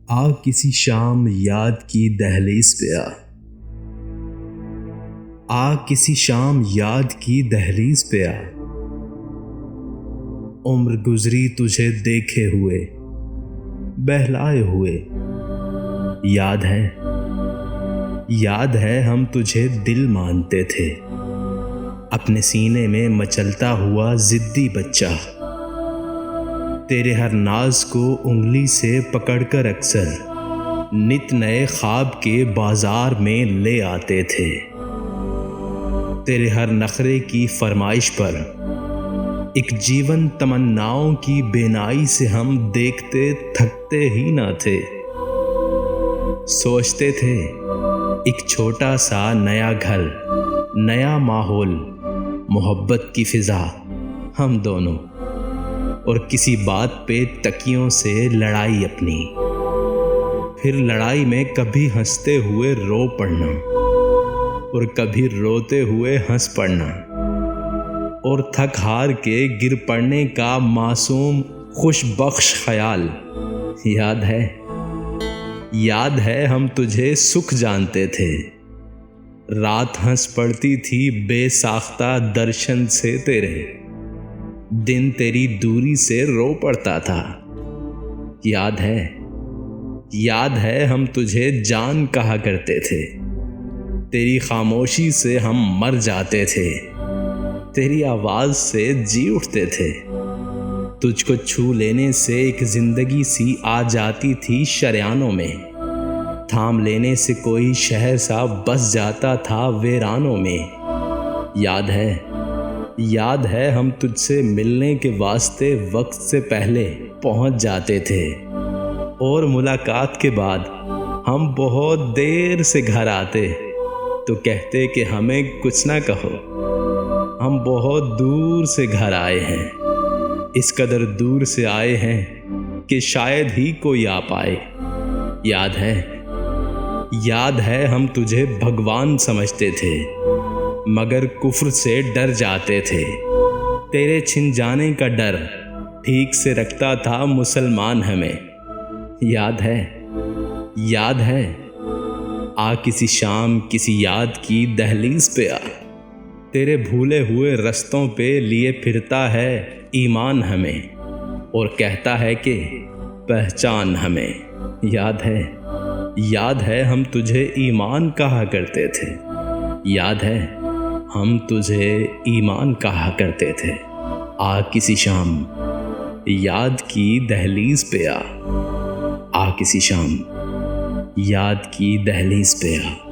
आ किसी शाम याद की दहलीज पे आ किसी शाम याद की दहलीज पे आ। उम्र गुजरी तुझे देखे हुए, बहलाए हुए। याद है हम तुझे दिल मानते थे, अपने सीने में मचलता हुआ जिद्दी बच्चा। तेरे हर नाज को उंगली से पकड़कर अक्सर नित नए ख्वाब के बाजार में ले आते थे। तेरे हर नखरे की फरमाइश पर एक जीवन तमन्नाओं की बेनाई से हम देखते थकते ही ना थे। सोचते थे एक छोटा सा नया घर, नया माहौल, मोहब्बत की फिजा, हम दोनों, और किसी बात पे तकियों से लड़ाई अपनी। फिर लड़ाई में कभी हंसते हुए रो पड़ना और कभी रोते हुए हंस पड़ना, और थक हार के गिर पड़ने का मासूम खुशबख्श ख्याल। याद है हम तुझे सुख जानते थे। रात हंस पड़ती थी बेसाख्ता दर्शन से तेरे, दिन तेरी दूरी से रो पड़ता था। याद है हम तुझे जान कहा करते थे। तेरी खामोशी से हम मर जाते थे, तेरी आवाज से जी उठते थे। तुझको छू लेने से एक जिंदगी सी आ जाती थी शरियानों में। थाम लेने से कोई शहर सा बस जाता था वीरानों में। याद है हम तुझसे मिलने के वास्ते वक्त से पहले पहुंच जाते थे, और मुलाकात के बाद हम बहुत देर से घर आते तो कहते कि हमें कुछ ना कहो, हम बहुत दूर से घर आए हैं। इस कदर दूर से आए हैं कि शायद ही कोई आ पाए। याद है हम तुझे भगवान समझते थे, मगर कुफ्र से डर जाते थे। तेरे छिन जाने का डर ठीक से रखता था मुसलमान हमें। याद है आ किसी शाम किसी याद की दहलीज पे आ। तेरे भूले हुए रस्तों पे लिए फिरता है ईमान हमें, और कहता है कि पहचान हमें। याद है हम तुझे ईमान कहा करते थे। हम तुझे ईमान कहा करते थे। आ किसी शाम याद की दहलीज पे आ किसी शाम याद की दहलीज पे आ।